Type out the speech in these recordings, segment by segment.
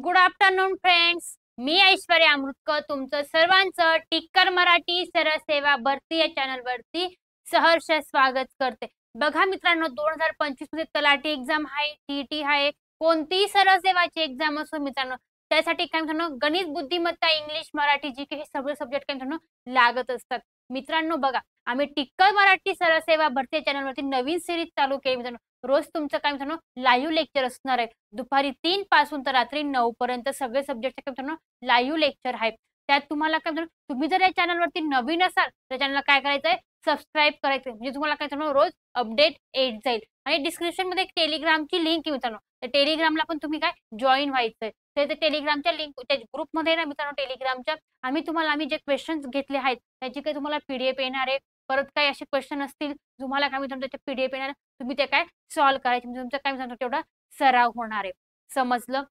Good afternoon friends. मी ऐश्वर्या अमृतकर तुमचं सर्वांचं टिक्कर मराठी सरळ सेवा भरती या चॅनल वरती सहर्ष स्वागत करते. बघा मित्रांनो, 2025 मध्ये तलाठी एक्झाम आहे, टीईटी आहे, कोणतीही सरळ सेवाची एक्झाम असो मित्रांनो, त्यासाठी काय मित्रांनो गणित, बुद्धिमत्ता, इंग्लिश, मराठी, जीके हे सगळे सब्जेक्ट काय मित्रांनो लागत असतात. मित्रांनो बघा, आम्ही टिक्कर मराठी सरळ सेवा भरती चॅनल वरती नवीन सिरीज चालू केली मित्रांनो. रोज तुमचं काय मित्रांनो लाईव्ह लेक्चर असणार आहे. दुपारी 3 पासून तर रात्री 9 पर्यंत सगळे सब्जेक्टचे काय मित्रांनो लाईव्ह लेक्चर आहे. त्यात तुम्हाला काय मित्रांनो, तुम्ही जर या चॅनलवरती नवीन असाल तर चॅनलला काय करायचंय, सबस्क्राईब करायचंय, म्हणजे तुम्हाला काय मित्रांनो रोज अपडेट येत जाईल. आणि डिस्क्रिप्शन मध्ये एक टेलिग्रामची लिंक आहे मित्रांनो, त्या टेलिग्रामला पण तुम्ही काय जॉईन व्हायचंय. तर टेलिग्रामच्या लिंक त्या ग्रुपमध्ये ना मित्रांनो, टेलिग्रामच्या आम्ही जे क्वेश्चन्स घेतले आहेत त्याची काही तुम्हाला पीडीएफ येणार आहे. परत काही असे क्वेश्चन असतील तुम्हाला काय मित्रांनो त्याच्या पीडीएफ येणार, तुम्ही ते काय सॉल्व्ह करायचे, म्हणजे तुमचं काय मित्रांनो तेवढा सराव होणार आहे. समजलं?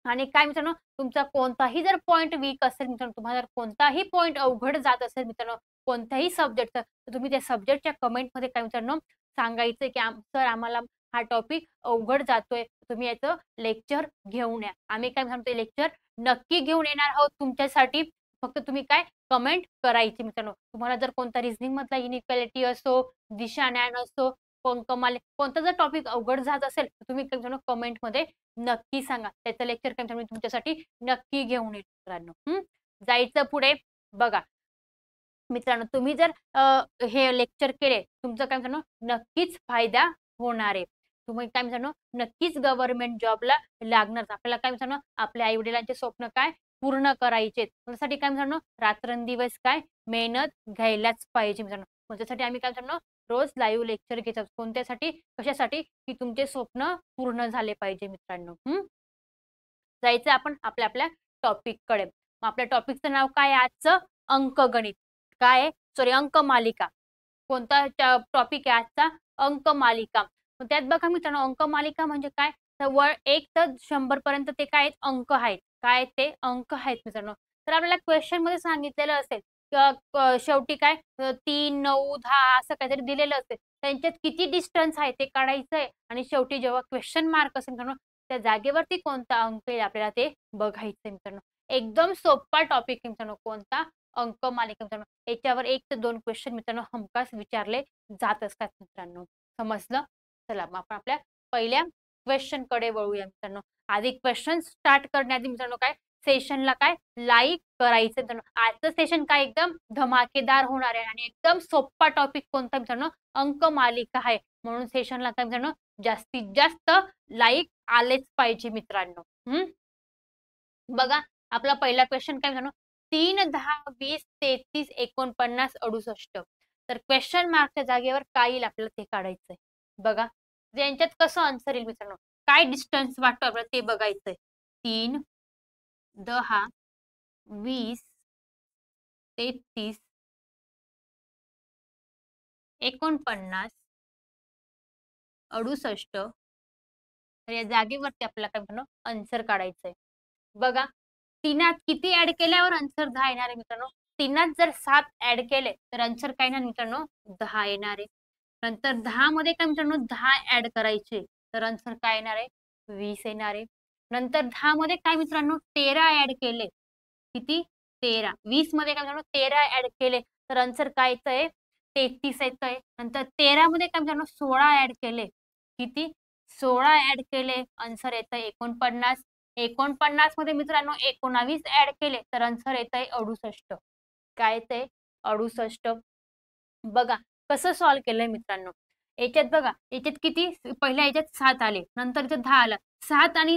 आणि काय मित्रांनो, तुमचा कोणताही जर पॉईंट वीक असेल मित्रांनो, तुम्हाला जर कोणताही पॉईंट अवघड जात असेल मित्रांनो, कोणत्याही सब्जेक्टचा, तर तुम्ही त्या सब्जेक्टच्या कमेंटमध्ये काय मित्रांनो सांगायचं की सर आम्हाला हा टॉपिक अवघड जातोय, तुम्ही याचं लेक्चर घेऊन या. आम्ही काय म्हणतो ते लेक्चर नक्की घेऊन येणार आहोत तुमच्यासाठी. फक्त तुम्ही काय कमेंट करायची मित्रांनो. तुम्हाला जर कोणता रिझनिंग मधला इनइक्वालिटी असो, दिशाज्ञान असो, कोणता जर टॉपिक अवघड जात असेल तर तुम्ही काय मित्रांनो कमेंटमध्ये नक्की सांगा. त्याचं लेक्चर काय मी तुमच्यासाठी नक्की घेऊन येईल मित्रांनो. जायचं पुढे. बघा मित्रांनो, तुम्ही जर हे लेक्चर केले, तुमचं काय मित्रांनो नक्कीच फायदा होणार आहे. तुम्ही काय मित्रांनो नक्कीच गव्हर्नमेंट जॉबला लागणार. आपल्याला काय मित्रांनो आपल्या आई वडिलांचे स्वप्न काय पूर्ण करायचे, त्यासाठी काय मित्रांनो रात्रंदिवस काय मेहनत घ्यायलाच पाहिजे मित्रांनो. त्यासाठी आम्ही काय मित्रांनो रोज लाईव्ह लेक्चर घेतात. कोणत्यासाठी, कशासाठी, की तुमचे स्वप्न पूर्ण झाले पाहिजे मित्रांनो. जायचं आपण आपल्या आपल्या टॉपिक कडे. आपल्या टॉपिकचं नाव काय आहे आजचं? अंकगणित. काय आहे? सॉरी, अंकमालिका. कोणता टॉपिक आहे आजचा? अंकमालिका. त्यात बघा मित्रांनो, अंकमालिका म्हणजे काय, तर 1 तर 100 पर्यंत ते काय आहेत, अंक आहेत. काय ते अंक आहेत मित्रांनो. तर आपल्याला क्वेश्चन मध्ये सांगितलेलं असेल शेवटी काय 3, 9, 10 असं काहीतरी दिलेलं असेल, त्यांच्यात किती डिस्टन्स आहे ते काढायचंय. आणि शेवटी जेव्हा क्वेश्चन मार्क असेल मित्रांनो, त्या जागेवरती कोणता अंक आहे आपल्याला ते बघायचंय मित्रांनो. एकदम सोपा टॉपिक आहे मित्रांनो. कोणता? अंकमालिका मित्रांनो. याच्यावर 1 ते 2 क्वेश्चन मित्रांनो हमखास विचारले जात असतात मित्रांनो. समजलं? चला मग आपण आपल्या पहिल्या क्वेश्चन कडे वळूया मित्रांनो. आधी क्वेश्चन स्टार्ट करण्याआधी मित्रांनो काय सेशनला काय लाईक करायचं मित्रांनो. आजचं सेशन काय एकदम धमाकेदार होणार आहे आणि एकदम सोपा टॉपिक कोणता मित्रांनो? अंकमालिका आहे. म्हणून सेशनला काय मित्रांनो जास्तीत जास्त लाईक आलेच पाहिजे मित्रांनो. बघा आपला पहिला क्वेश्चन काय मित्रांनो, 3, 10, 20, 33, 49, 68. तर क्वेश्चन मार्कच्या जागेवर काय येईल आपल्याला ते काढायचंय. बघा यांच्यात कसं आन्सर येईल मित्रांनो, काय डिस्टन्स वाटतो आपल्याला ते बघायचंय. 3, 10, 20, 33, 49, 68. तर या जागेवरती आपल्याला काय मित्रांनो आन्सर काढायचंय. बघा तिनात किती ऍड केल्यावर आन्सर 10 येणार आहे मित्रांनो. तिनात जर 7 ऍड केले तर आन्सर काय येणार मित्रांनो 10 येणार आहे. नंतर 10 मध्ये काय मित्रांनो 10 ऍड करायचे तर आन्सर काय येणार आहे 20 येणार आहे. नंतर 10 मध्ये काय मित्रांनो 13 ऍड केले, किती 13. 20 मध्ये काय मित्रांनो 13 ऍड केले तर आन्सर काय येतंय 33 येतंय. नंतर 13 मध्ये काय मित्रांनो 16 ऍड केले, किती 16 ऍड केले, आन्सर येतंय 49. 49 मध्ये मित्रांनो 19 ऍड केले तर आन्सर येतंय 68. काय येतंय 68. बघा कसं सॉल्व्ह केलंय मित्रांनो. याच्यात बघा याच्यात किती पहिल्या याच्यात 7 आले, नंतर इथे 10 आला. 7 आणि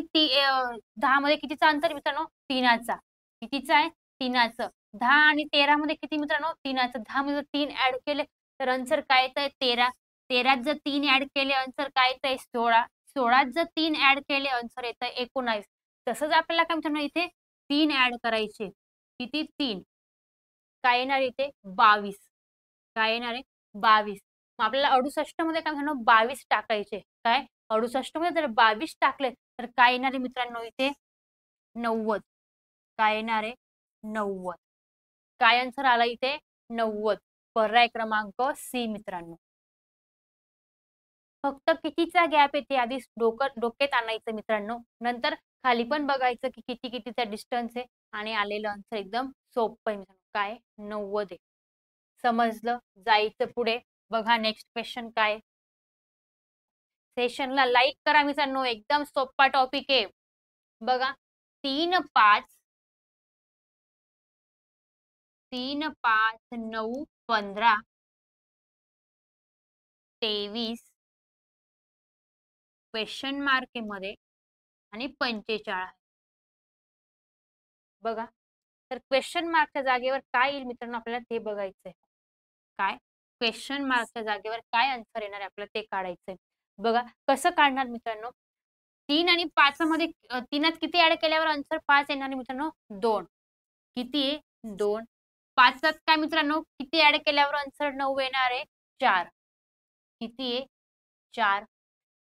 10 मध्ये कितीचा अंतर मित्रांनो 3चा. कितीचा आहे 3चं. 10 आणि 13 मध्ये किती मित्रांनो 3चं. 10 मध्ये 3 ऍड केले तर आन्सर काय येतंय 13. 13 जर 3 ऍड केले आन्सर काय येतंय 16. 16 जर 3 ऍड केले आन्सर येतंय 19. तसंच आपल्याला काय मित्रांनो इथे 3 ऍड करायचे, किती 3. काय येणार इथे 22. काय येणार आहे 22. मग आपल्याला 68 मध्ये काय मित्रांनो 22 टाकायचे. काय 68 मध्ये जर 22 टाकले तर काय येणार आहे मित्रांनो इथे 90. काय येणार आहे 90. काय आन्सर आला इथे 90. पर्याय क्रमांक सी मित्रांनो. फक्त कितीचा गॅप येते आधी डोक्यात आणायचं मित्रांनो. नंतर खाली पण बघायचं की किती कितीचा डिस्टन्स आहे आणि आलेलं आन्सर एकदम सोपं आहे मित्रांनो. काय 90 आहे. समजलं? जायचं पुढे. बघा नेक्स्ट क्वेश्चन काय. सेशनला लाईक करा मित्रांनो, एकदम सोपा टॉपिक आहे. बघा 3, 5, 3, 5, 9, 15, 23 क्वेश्चन मार्क मध्ये आणि 45. बघा तर क्वेश्चन मार्कच्या जागेवर काय येईल मित्रांनो आपल्याला ते बघायचंय. काय क्वेश्चन मार्कच्या जागेवर काय आन्सर येणार आहे आपल्याला ते काढायचंय. बघा कसं काढणार मित्रांनो. 3 आणि 5 मध्ये 3त किती ऍड केल्यावर आन्सर 5 येणार आहे मित्रांनो 2. किती आहे 2. 5त काय मित्रांनो किती ऍड केल्यावर आन्सर 9 येणार आहे 4. किती आहे 4.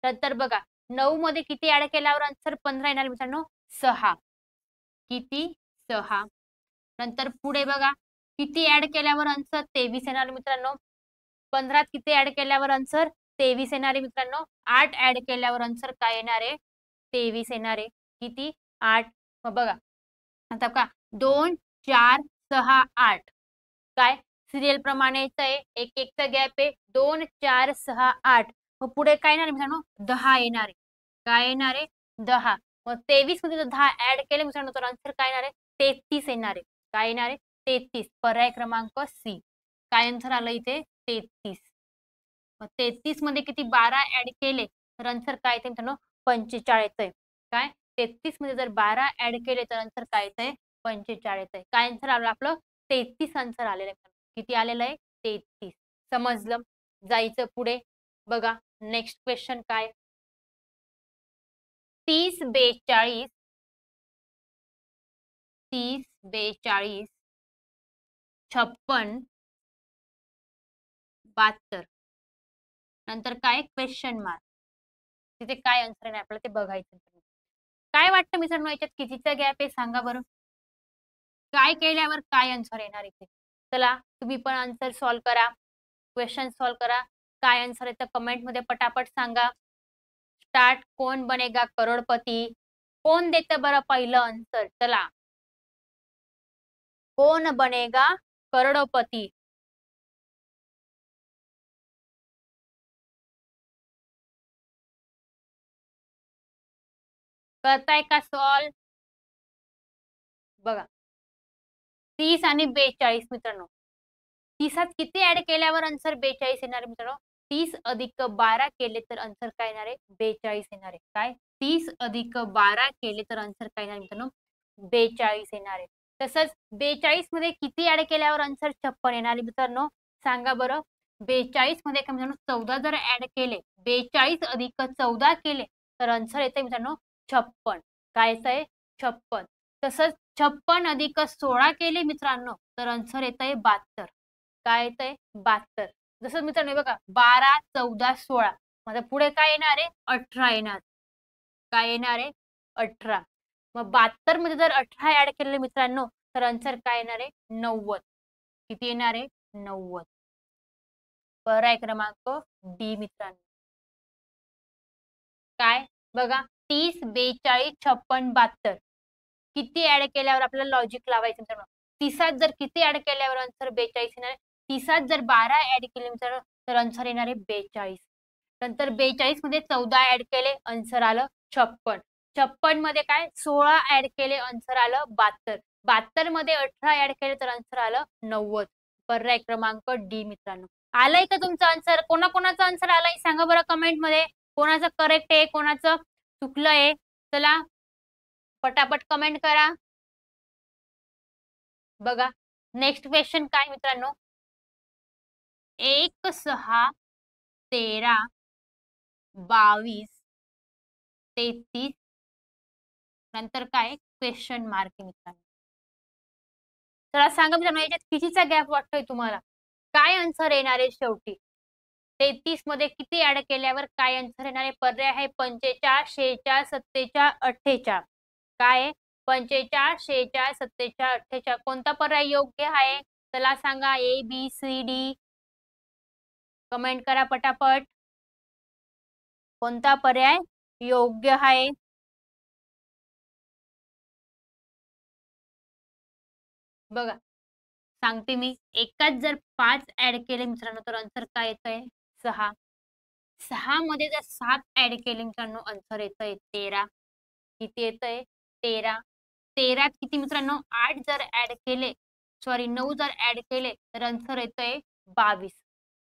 नंतर बघा 9 मध्ये किती ऍड केल्यावर आन्सर 15 येणार मित्रांनो 6. किती 6. नंतर पुढे बघा किती ऍड केल्यावर आन्सर 23 येणार मित्रांनो. 15 किती ऍड केल्यावर आन्सर 23 येणार आहे मित्रांनो. 8 ऍड केल्यावर आन्सर काय येणार आहे 23 येणार आहे. किती 8. मग बघा आता का 2, 4, 6, 8 काय सिरियल प्रमाणे येतंय. एक एकचा गॅप आहे 2, 4, 6, 8. मग पुढे काय येणार मित्रांनो 10 येणार आहे. काय येणार आहे 10. मग 23 मध्ये जर 10 ऍड केले मित्रांनो तर आन्सर काय येणार आहे 33 येणार आहे. काय येणार आहे 33. पर्याय क्रमांक सी. काय आन्सर आलं इथे 33. मग 33 मध्ये किती 12 ऍड केले तर आन्सर काय येते मित्रांनो 45 येतंय. काय 33 मध्ये जर 12 ऍड केले तर आन्सर काय येतंय 45 येतंय. काय आन्सर आलं आपलं 33 आन्सर आलेलं आहे. किती आलेलं आहे 33. समजलं? जायचं पुढे. बघा नेक्स्ट क्वेश्चन काय. 30, 42, 30, 42, 56, 72 नंतर काय क्वेश्चन मार्क. तिथे काय आन्सर आहे आपल्याला ते बघायचं. काय वाटतं मित्रांनो याच्यात कितीचा गॅप आहे सांगा बरं. काय केल्यावर काय आन्सर येणार इथे. चला तुम्ही पण आन्सर सॉल्व्ह करा. क्वेश्चन सॉल्व्ह करा. काय आन्सर आहे तर कमेंट मध्ये पटापट सांगा. स्टार्ट. कोण बनेगा करोडपती. कोण देतं बरं पहिलं आन्सर. चला कोण बनेगा करोडपती. करताय का सॉल्व. बघा 30 आणि 42 मित्रांनो. 30त किती ऍड केल्यावर आन्सर 42 येणार मित्रांनो. 30 अधिक 12 केले तर आन्सर काय येणार आहे 42 येणार आहे. काय 30 अधिक 12 केले तर आन्सर काय येणार मित्रांनो 42 येणार आहे. तसंच 42 मध्ये किती ऍड केल्यावर आन्सर 56 येणार आहे मित्रांनो सांगा बरं. 42 मध्ये काय मित्रांनो 14 जर ऍड केले 42 अधिक 14 केले तर आन्सर येते मित्रांनो 56. काय येतंय 56. तसंच 56 अधिक 16 केले मित्रांनो तर आन्सर येतंय 72. काय येतंय 72. जसं मित्रांनो बघा 12, 14, 16 माझा पुढे काय येणार आहे 18 येणार. काय येणार आहे 18. मग 72 मध्ये जर 18 ऍड केले मित्रांनो तर आन्सर काय येणार आहे 90. किती येणार आहे 90. पर्याय क्रमांक डी मित्रांनो. काय बघा 30, 42, 56, 72 किती ऍड केल्यावर आपल्याला लॉजिक लावायचं मित्रांनो. 30त जर किती ऍड केल्यावर आन्सर 42 येणार. 30त जर 12 ऍड केले मित्रांनो तर आन्सर येणार आहे 42. नंतर 42 मध्ये 14 ऍड केले आन्सर आलं 56. 56 मध्ये काय 16 ऍड केले आन्सर आलं 72. 72 मध्ये 18 ऍड केले तर आन्सर आलं 90. पर्याय क्रमांक डी मित्रांनो. आलंय का तुमचं आन्सर. कोणाकोणाचं आन्सर आलंय सांगा बरं कमेंट मध्ये. कोणाचं करेक्ट आहे कोणाचं चुकलंय. चला पटापट कमेंट करा. बघा नेक्स्ट क्वेश्चन काय मित्रांनो. 1, 6, 13, 22, 33 नंतर काय क्वेश्चन मार्क आहे मित्रांनो. चला सांगा मित्रांनो याच्यात कितीचा गॅप वाटतोय तुम्हाला. काय आन्सर येणार आहे शेवटी. 33 मध्ये किती ऍड केल्यावर काय आन्सर येणार आहे. पर्याय आहे 45, 46, 47, 48. काय 45, 46, 47, 48 कोणता पर्याय योग्य आहे. चला सांगा A B C D. Comment करा पटापट. कोणता पर्याय योग्य आहे. बघा सांगते मी, एकात जर 5 ऍड केले मित्रांनो तर आन्सर काय येतंय? 6. 6 मध्ये जर 7 ऍड केले मित्रांनो आन्सर येतंय 13. किती येतंय? 13. 13त किती मित्रांनो? 8 जर ऍड केले, सॉरी 9 जर ऍड केले तर आन्सर येतंय 22.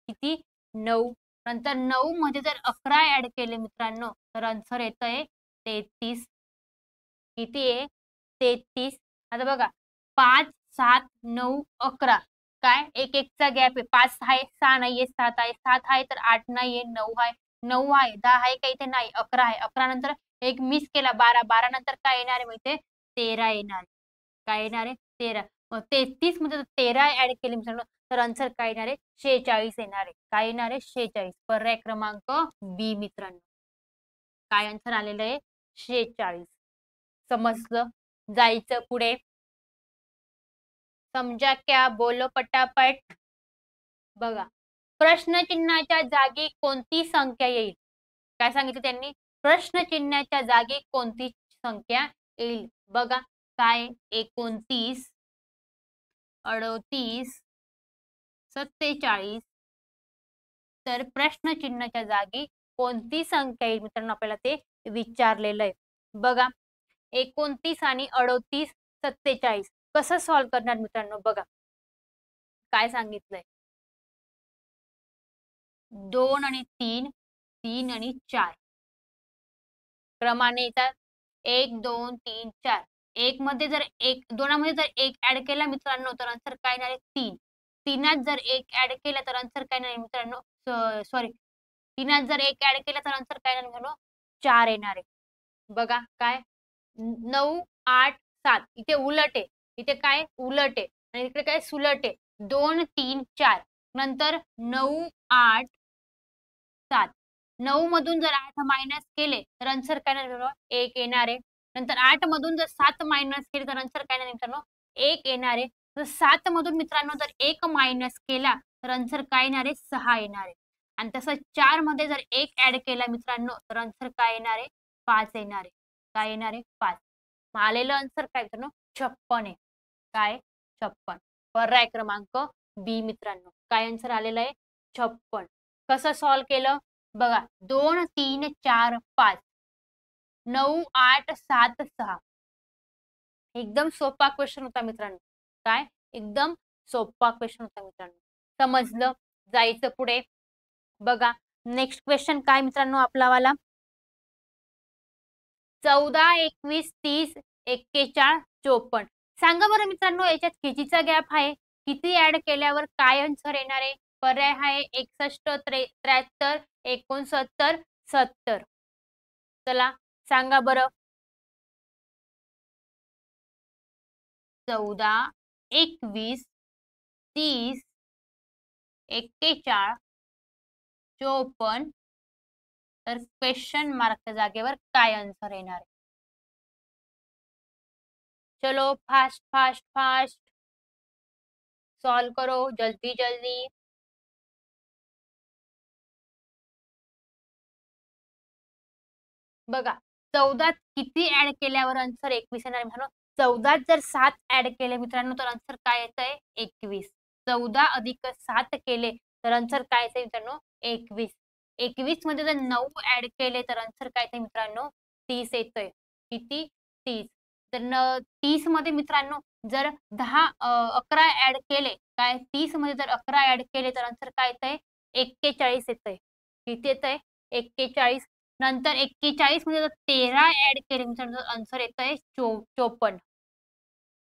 किती? 9. नंतर 9 मध्ये जर 11 ऍड केले मित्रांनो तर आन्सर येतंय 33. किती आहे? 33. आता बघा 5, 7, 9, 11 काय एक एकचा गॅप आहे. 5 आहे, 6 नाहीये, 7 आहे, 7 आहे तर 8 नाहीये, 9 आहे, 9 आहे, 10 आहे का इथे नाही, 11 आहे. 11 नंतर एक मिस केला 12, 12 नंतर काय येणार आहे माहितीये? 13 येणार आहे. काय येणार आहे? 13. मग 33 मध्ये जर 13 ऍड केले मित्रांनो तर आन्सर काय येणार आहे? 46 येणार आहे. काय येणार आहे? 46. पर्याय क्रमांक बी मित्रांनो. काय आन्सर आलेलं आहे? 46. समजलं? जायचं पुढे. समजा क्या? बोलो पटापट. बघा प्रश्नचिन्हाच्या जागी कोणती संख्या येईल? काय सांगितलं त्यांनी? प्रश्नचिन्हाच्या जागी कोणती संख्या येईल? बघा काय? 29, 38, 47. तर प्रश्नचिन्हाच्या जागी कोणती संख्या येईल मित्रांनो आपल्याला ते विचारलेलं आहे. बघा 29 आणि 38, 47 कसं सॉल्व्ह करणार मित्रांनो? बघा काय सांगितलंय? 2 आणि 3, 3 आणि 4 क्रमाने येतात. 1, 2, 3, 4. 1 मध्ये जर 1, 2 मध्ये जर 1 ऍड केला मित्रांनो तर आन्सर काय येणार आहे? 3. 3त जर 1 ऍड केला तर आन्सर काय येणार आहे मित्रांनो? सॉरी 3त जर 1 ऍड केला तर आन्सर काय येणार मित्रांनो? 4 येणार आहे. बघा काय? 9, 8, 7 इथे उलट आहे. इथे काय? उलट आहे आणि इकडे काय? सुलट आहे. 2, 3, 4 नंतर 9, 8, 7. 9 मधून जर 8 मायनस केले तर आन्सर काय येणार मित्रांनो? 1 येणार आहे. नंतर 8 मधून जर 7 मायनस केले तर आन्सर काय येणार मित्रांनो? 1 येणार आहे. तर 7 मधून मित्रांनो जर 1 मायनस केला तर आन्सर काय येणार आहे? 6 येणार आहे. आणि तसं 4 मध्ये जर 1 ऍड केला मित्रांनो तर आन्सर काय येणार आहे? 5 येणार आहे. काय येणार आहे? 5. मग आलेलं आन्सर काय मित्रांनो? 56 आहे. काय? 56. पर्याय क्रमांक बी मित्रांनो. काय आन्सर आलेलं आहे? 56. कसं सॉल्व्ह केलं? बघा 2, 3, 4, 5, 9, 8, 7, 6. एकदम सोपा क्वेश्चन होता मित्रांनो. काय? एकदम सोपा क्वेश्चन होता मित्रांनो. समजलं? जायचं पुढे. बघा नेक्स्ट क्वेश्चन काय मित्रांनो आपलावाला? 14, 21, 30, 41, 54. सांगा बरं मित्रांनो याच्यात कितीचा गॅप आहे? किती ऍड केल्यावर काय आन्सर येणार आहे? पर्याय आहे 61, 73, 69, 70. चला सांगा बरं. 14, 21, 30, 41, 54. तर क्वेश्चन मार्कच्या जागेवर काय आन्सर येणार आहे? चलो फास्ट फास्ट फास्ट सॉल्व करो जल्दी जल्दी. बघा 14 किती ऍड केल्यावर आन्सर 21 येणार मित्रांनो? 14 जर 7 ऍड केले मित्रांनो तर आन्सर काय येतंय? 21. 14 अधिक 7 केले तर आन्सर काय येतंय मित्रांनो? 21. 21 मध्ये जर 9 ऍड केले तर आन्सर काय येतंय मित्रांनो? 30 येतोय. किती? 30. तर 30 मध्ये मित्रांनो जर 11 ऍड केले काय? 30 मध्ये जर 11 ऍड केले तर आन्सर काय येतंय? 41 येतंय. किती येतंय? 41. नंतर 41 मध्ये जर 13 ऍड केले मित्रांनो आन्सर येतंय 54.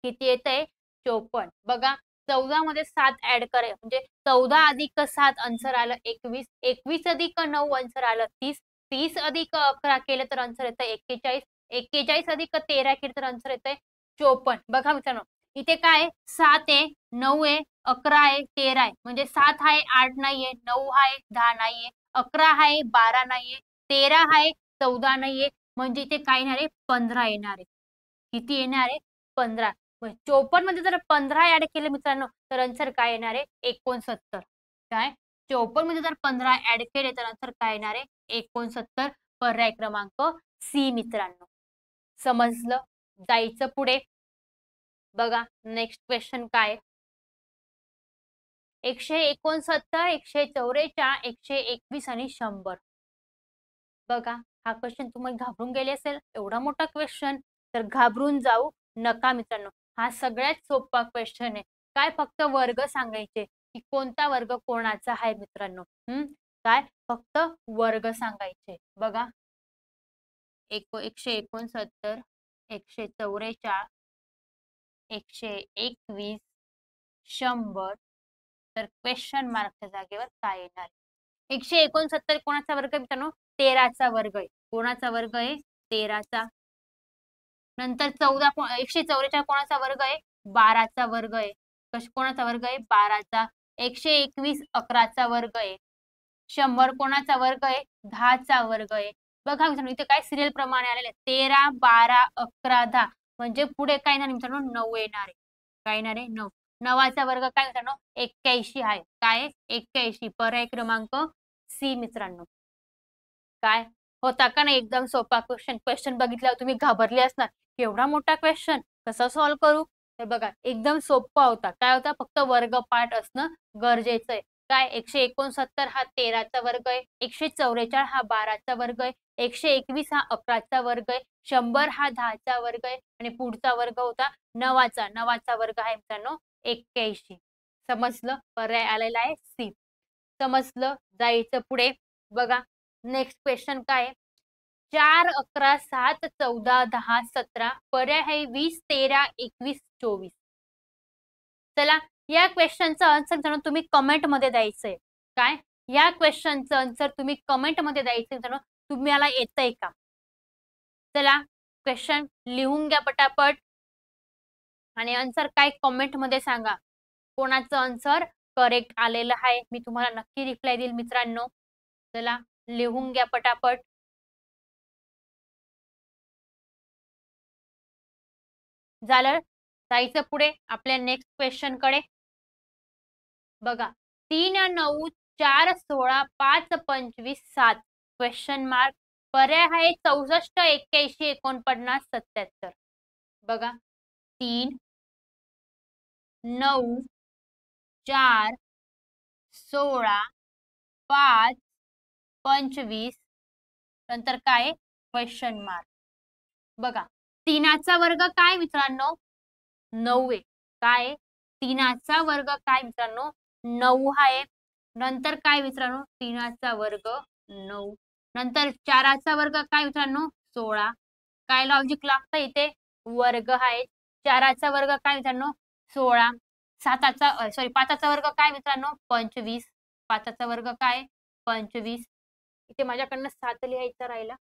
किती येतंय? 54. बघा 14 मध्ये 7 ऍड करे म्हणजे 14 अधिक 7 आन्सर आलं 21. 21 अधिक 9 आन्सर आलं 30. 30 अधिक 11 केलं तर आन्सर येतंय 41. 41 अधिक 13 केलं तर आन्सर येतंय 54. बघा मित्रांनो इथे काय आहे? 7 आहे, 9 आहे, 11 आहे, 13 आहे. म्हणजे 7 आहे, 8 नाहीये, 9 आहे, 10 नाहीये, 11 आहे, 12 नाहीये, 13 आहे, 14 नाहीये. म्हणजे इथे काय येणार आहे? 15 येणार आहे. किती येणार आहे? 15. 54 मध्ये जर 15 ऍड केले मित्रांनो तर आन्सर काय येणार आहे? 69. काय? 54 मध्ये जर 15 ऍड केले तर आन्सर काय येणार आहे? 69. पर्याय क्रमांक सी मित्रांनो. समजलं? जायचं पुढे. बघा नेक्स्ट क्वेश्चन काय? 169, 144, 121 आणि 100. बघा हा क्वेश्चन तुम्ही घाबरून गेले असेल, एवढा मोठा क्वेश्चन. तर घाबरून जाऊ नका मित्रांनो. हा सगळ्यात सोपा क्वेश्चन आहे. काय फक्त वर्ग सांगायचे की कोणता वर्ग कोणाचा आहे मित्रांनो. काय फक्त वर्ग सांगायचे. बघा 169, 144, 121, 100. तर क्वेश्चन मार्कच्या जागेवर काय येणार? 169 कोणाचा वर्ग आहे मित्रांनो? 13चा वर्ग आहे. कोणाचा वर्ग आहे? 13चा. नंतर 144 कोणाचा वर्ग आहे? 12चा वर्ग आहे. कोणाचा वर्ग आहे? 12चा. 121 11चा वर्ग आहे. 100 कोणाचा वर्ग आहे? 10चा वर्ग आहे. बघा मित्रांनो इथे काय सिरियल प्रमाणे आलेले आहे. 13, 12, 11, 10 म्हणजे पुढे काय येणार मित्रांनो? 9 येणार आहे. काय येणार आहे? 9. 9चा वर्ग काय मित्रांनो? 81 आहे. काय? 81. पर्याय क्रमांक सी मित्रांनो. काय होता का नाही एकदम सोपा क्वेश्चन? क्वेश्चन बघितल्यावर तुम्ही घाबरले असणार. एवढा मोठा क्वेश्चन कसा सॉल्व्ह करू? तर बघा एकदम सोपा होता. काय होता? फक्त वर्गपाठ असणं गरजेचं आहे. काय 169 हा 13चा वर्ग आहे. 144 हा 12चा वर्ग आहे. 121 हा 11चा वर्ग आहे. 100 हा 10चा वर्ग आहे आणि पुढचा वर्ग होता 9चा. 9चा वर्ग आहे मित्रांनो 81. समजलं? पर्याय आलेला आहे सी. समजलं? जायचं पुढे. बघा नेक्स्ट क्वेश्चन काय आहे? 4, 11, 7, 14, 10, 17. पर्याय आहे 20, 13, 21, 24. चला या क्वेश्चनचं आन्सर तुम्ही कमेंट मध्ये द्यायचंय. काय या क्वेश्चनचं आन्सर तुम्ही कमेंट मध्ये द्यायचंय. तुम्हाला येतंय का? चला क्वेश्चन लिहून घ्या पटापट आणि आन्सर काय कमेंट मध्ये सांगा. कोणाचं आन्सर करेक्ट आलेलं आहे मी तुम्हाला नक्की रिप्लाय देईल मित्रांनो. चला लिहून घ्या पटापट. झालं जायचं पुढे आपल्या नेक्स्ट क्वेश्चन कडे. बघा 3, 9, 4, 16, 5, 25, 7. Question mark. पर्याय आहे 64, 81, 49, 77. बघा 3, 9, 4, 16, 5, 25. नंतर काय क्वेश्चन मार्क. बघा 3चा वर्ग काय मित्रांनो? 9 आहे. काय 3चा वर्ग काय मित्रांनो? 9 आहे. नंतर काय मित्रांनो? 3चा वर्ग 9. नंतर 4चा वर्ग काय मित्रांनो? 16. काय लॉजिक लागतं इथे? वर्ग आहे. 4चा वर्ग काय मित्रांनो? 16. 5चा वर्ग काय मित्रांनो? 25. 5चा वर्ग काय? 25. इथे माझ्याकडनं 7 लिहायचा राहिला.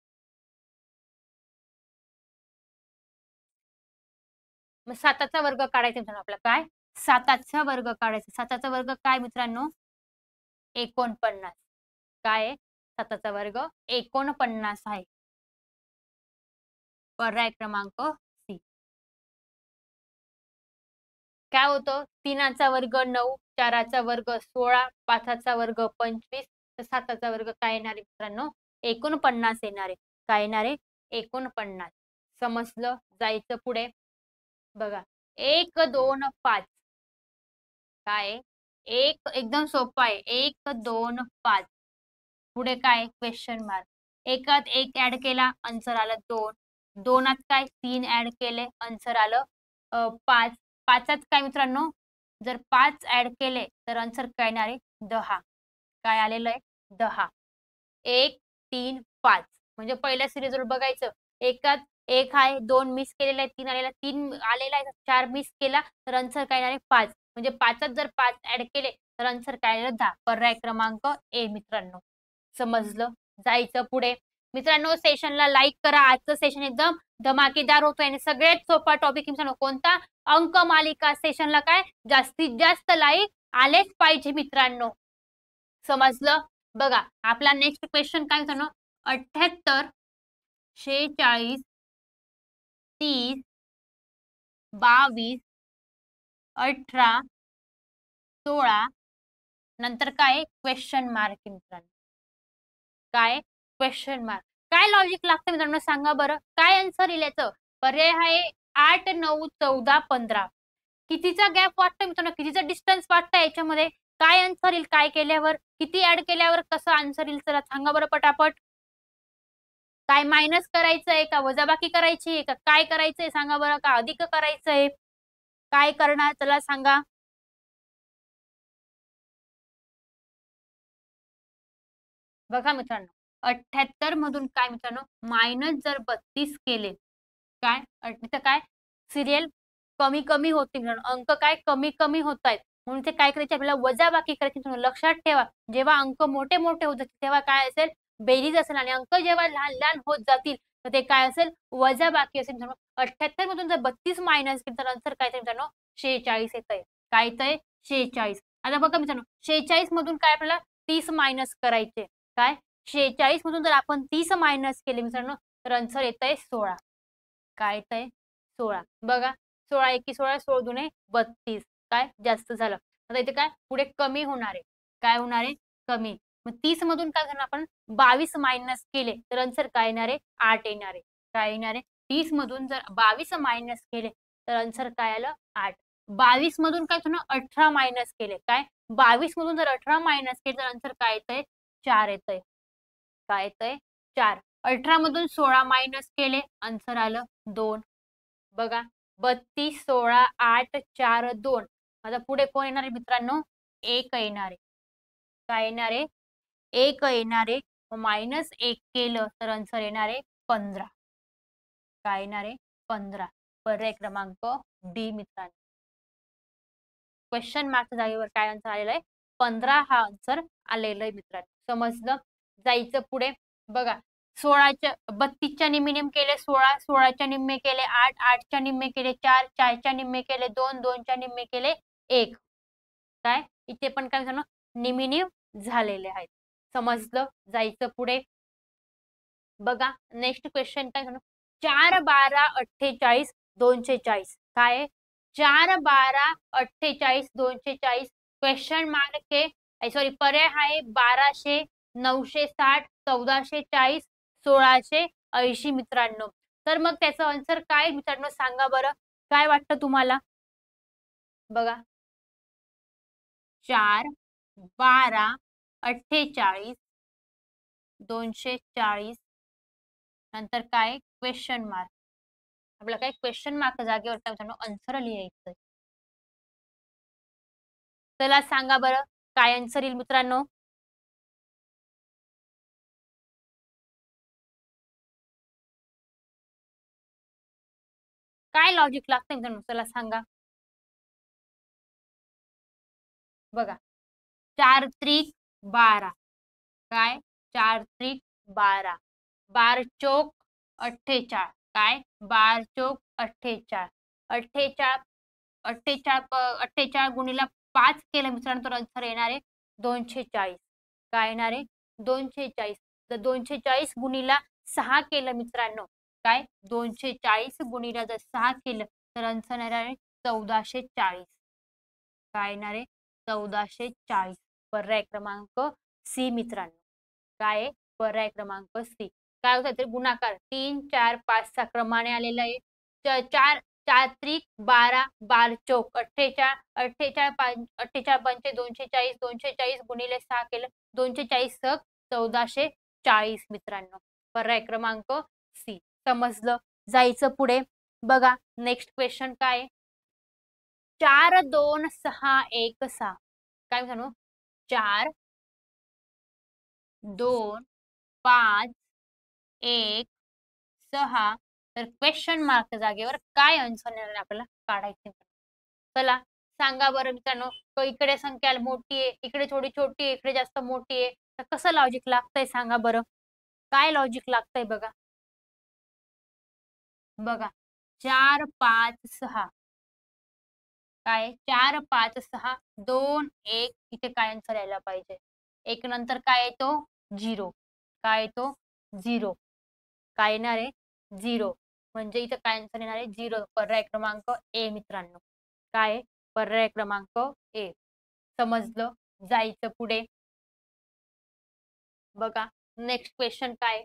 मग 7चा वर्ग काढायचा मित्रांनो आपला काय? 7चा वर्ग काढायचा. 7चा वर्ग काय मित्रांनो? 49. काय आहे? 7चा वर्ग 49 आहे. पर्याय क्रमांक सी. काय होतं? 3चा वर्ग 9, 4चा वर्ग 16, 5चा वर्ग 25, तर 7चा वर्ग काय येणार आहे मित्रांनो? 49 येणार आहे. काय येणार आहे? 49. समजलं? जायचं पुढे. बघा 1, 2, 5. काय आहे? एकदम सोपं आहे. 1, 2, 5. पुढे काय? Question mark. एकात 1 ऍड केला, आन्सर आलं 2. 2त काय? 3 ऍड केले, आन्सर आलं 5. 5त काय मित्रांनो? जर 5 ऍड केले तर आन्सर काय येणार आहे? 10. काय आलेलं आहे? 10. 1, 3, 5. म्हणजे पहिल्या सिरीजवर बघायचं. एकात 1 आहे, 2 मिस केलेला आहे, 3 आलेला 3 आलेला आहे, 4 मिस केला तर आन्सर काय येणार आहे? 5. म्हणजे 5त जर 5 ऍड केले तर आन्सर काय आलेलं? 10. पर्याय क्रमांक ए मित्रांनो. समजलं? जायचं पुढे. मित्रांनो सेशनला लाईक करा. आजचं सेशन एकदम धमाकेदार होतोय आणि सगळ्यात सोपा टॉपिक मित्रांनो कोणता? अंकमालिका. सेशनला काय जास्तीत जास्त लाईक आलेच पाहिजे मित्रांनो. समजलं? बघा आपला नेक्स्ट क्वेश्चन काय मित्रांनो? 78, 46, 30, 22, 18, 16. नंतर काय? क्वेश्चन मार्क मित्रांनो. काय? Question mark. काय लॉजिक लागतं मित्रांनो सांगा बरं? काय आन्सर येईल याचं? पर्याय आहे 8, 9, 14, 15. कितीचा गॅप वाटतोय मित्रांनो, कितीचा डिस्टन्स वाटतंय याच्यामध्ये? काय आन्सर येईल काय केल्यावर? किती ऍड केल्यावर कसं आन्सर येईल? चला सांगा बरं पटापट. काय मायनस करायचंय का वजाबाकी करायची आहे का काय करायचंय सांगा बरं, का अधिक करायचंय? काय करणार चला सांगा. बघा मित्रांनो, 78 मधून काय मित्रांनो मायनस जर 32 केले, काय इथं काय सिरियल कमी कमी होते मित्रांनो, अंक काय कमी कमी होत आहेत, म्हणून ते काय करायचे आपल्याला वजाबाकी करायची मित्रांनो. लक्षात ठेवा, जेव्हा अंक मोठे मोठे होत जातील तेव्हा काय असेल बेरीज असेल, आणि अंक जेव्हा लहान लहान होत जातील तर ते काय असेल वजाबाकी असेल मित्रांनो. 78 मधून जर 32 मायनस केलं तर आन्सर काय येतंय मित्रांनो 46 येतंय. काय येतंय 46. आता बघा मित्रांनो 46 मधून काय आपल्याला 30 मायनस करायचे. काय 46 मधून जर आपण 30 मायनस केले मित्रांनो तर आन्सर येतंय 16. काय येतंय 16. बघा 16 एकी 16 16 दुने 32. काय जास्त झालं. आता इथे काय पुढे कमी होणार आहे. काय होणार आहे कमी. मग 30 मधून काय करणार आपण 22 मायनस केले तर आन्सर काय येणार आहे 8 येणार आहे. काय येणार आहे 30 मधून जर 22 मायनस केले तर आन्सर काय आलं 8. 22 मधून काय होतं 18 मायनस केले. काय 22 मधून जर 18 मायनस केले तर आन्सर काय येतंय 4 येतंय. काय येतंय 4. 18 मधून 16 मायनस केले आन्सर आलं 2. बघा 32 16 8 4 2. आता पुढे कोण येणार आहे मित्रांनो 1 येणार आहे. काय येणार आहे 1 येणार आहे. मायनस 1 केलं तर आन्सर येणार आहे 15. काय येणार आहे 15. पर्याय क्रमांक डी मित्रांनो. क्वेश्चन मार्कच्या जागेवर काय आन्सर आलेला आहे 15 हा आन्सर आलेला आहे मित्रांनो. समजलं. जायचं पुढे. बघा 16च्या 32च्या निम्मे केले 16, 16च्या निम्मे केले 8, 8च्या निम्मे केले 4, 4च्या निम्मे केले 2, 2च्या निम्मे केले 1. काय इथे पण काय झालं निमिनिम झालेले आहेत. समजलं. जायचं पुढे. बघा नेक्स्ट क्वेश्चन काय झालं 4 12 48 240. काय 4 12 48 240. क्वेश्चन मार्क आहे सॉरी पर्याय आहे 1200 960 1440 1680 मित्रांनो. तर मग त्याचं आन्सर काय मित्रांनो सांगा बरं. काय वाटतं तुम्हाला. बघा 4 12 48 240 नंतर काय क्वेश्चन मार्क. आपला काय क्वेश्चन मार्क जागेवर काय मित्रांनो आन्सर लिहायचं. चला सांगा बरं काय आन्सर येईल मित्रांनो. काय लॉजिक लागतंय मित्रांनो चला सांगा. बघा 4 त्रिक 12. काय 4 त्रिक 12. 12 चोक 48. काय 12 चोक 48. 48 48 गुणिले 5 केलं मित्रांनो तर आन्सर येणार आहे 240. काय येणार आहे 240. तर 240 गुणिले 6 केलं मित्रांनो. काय 240 गुणिले जर 6 केलं तर आन्सर येणार आहे 1440. काय येणार आहे 1440. पर्याय क्रमांक सी मित्रांनो. काय आहे पर्याय क्रमांक सी. काय होतं ते गुणाकार 3 4 5 चा क्रमाने आलेला आहे. 4 4 त्रिक 12 12 चौक 48 48 48 पंचे 240 240 गुणिले 6 केलं 240 सक 1440 मित्रांनो. पर्याय क्रमांक सी. समजलं. जायचं पुढे. बघा नेक्स्ट क्वेश्चन काय 4 2 6 1 6. काय मित्रांनो 4 2 5 1 6. तर क्वेश्चन मार्क जागेवर काय आन्सर येणार आपल्याला काढायचे. चला सांगा बरं मित्रांनो. तो इकडे संख्या मोठी आहे इकडे थोडी छोटी आहे इकडे जास्त मोठी आहे तर कसं लॉजिक लागतंय सांगा बरं. काय लॉजिक लागतंय बघा. बघा 4 5 6. काय 4 5 6 2 1. इथे काय आन्सर यायला पाहिजे. एक नंतर काय येतो 0. काय येतो 0. काय येणार आहे 0. म्हणजे इथं काय आन्सर येणार आहे 0. पर्याय क्रमांक ए मित्रांनो. काय पर्याय क्रमांक ए. समजलं. जायचं पुढे. बघा नेक्स्ट क्वेश्चन काय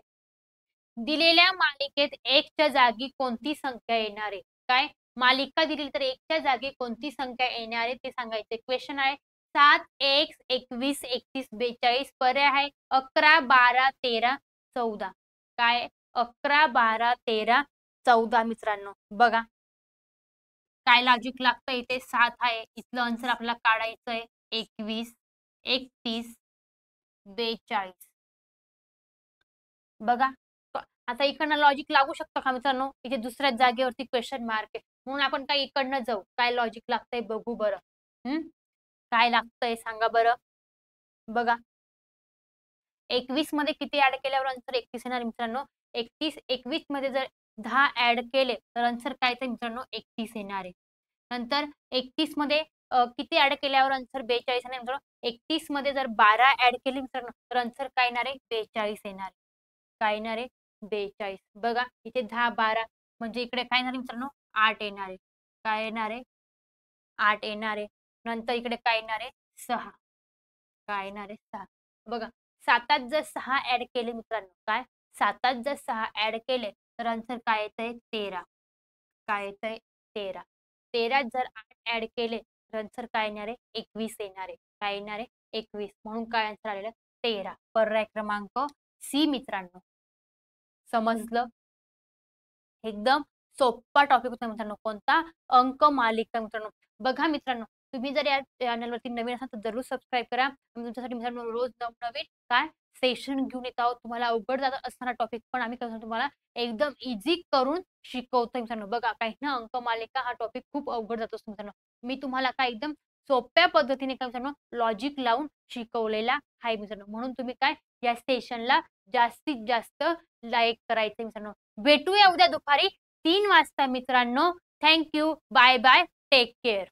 दिलेल्या मालिकेत 1 च्या जागी कोणती संख्या येणार आहे. काय मालिका दिली तर एकच्या जागी कोणती संख्या येणार आहे ते सांगायचे. क्वेश्चन आहे 7, 1, 21, 31, 42. पर्याय आहे 11, 12, 13, 14. काय 11, 12, 13, 14 मित्रांनो. बघा काय लॉजिक लागतं. इथे 7 आहे, इथलं आन्सर आपल्याला काढायचं आहे 21, 31, 42. बघा आता इकडनं लॉजिक लागू शकतं का मित्रांनो. इथे दुसऱ्याच जागेवरती क्वेश्चन मार्क आहे, म्हणून आपण काय इकडनं जाऊ. काय लॉजिक लागतंय बघू बरं. काय लागतंय सांगा बरं. बघा 21 मध्ये किती ऍड केल्यावर आन्सर 31 येणार मित्रांनो. 21 मध्ये जर 10 ऍड केले तर आन्सर काय येतं मित्रांनो 31 येणार आहे. नंतर 31 मध्ये किती ऍड केल्यावर आन्सर 42 येणार मित्रांनो. 31 मध्ये जर 12 ऍड केले मित्रांनो तर आन्सर काय येणार आहे 42 येणार आहे. काय येणार आहे 42. बघा इथे 10, 12 म्हणजे इकडे काय येणार आहे मित्रांनो 8 येणार आहे. काय येणार आहे 8 येणार आहे. नंतर इकडे काय येणार आहे 6. काय येणार आहे 6. बघा 7त जर 6 ऍड केले मित्रांनो काय 7त जर 6 ऍड केले तर आन्सर काय येतंय 13. काय येतंय 13. 13 जर 8 ऍड केले तर आन्सर काय येणार आहे 21 येणार आहे. काय येणार आहे 21. म्हणून काय आन्सर आलेलं 13. पर्याय क्रमांक सी मित्रांनो. समजलं. एकदम सोपा टॉपिक होता मित्रांनो. कोणता अंक मालिका मित्रांनो. बघा मित्रांनो तुम्ही जर या चॅनलवरती नवीन असाल तर जरूर सबस्क्राईब करा. तुमच्यासाठी मित्रांनो रोज नवनवीन काय सेशन घेऊन येत आहोत. तुम्हाला अवघड जात असणारा टॉपिक पण आम्ही कसं तुम्हाला एकदम इझी करून शिकवतो मित्रांनो. बघा काही ना अंक मालिका हा टॉपिक खूप अवघड जात असतो मित्रांनो. मी तुम्हाला काय एकदम सोप्या पद्धतीने काय मित्रांनो लॉजिक लावून शिकवलेला आहे मित्रांनो. म्हणून तुम्ही काय या सेशनला जास्तीत जास्त लाईक करायचं मित्रांनो. भेटूया उद्या दुपारी 3 वाजता मित्रांनो. Thank you. Bye bye. Take care.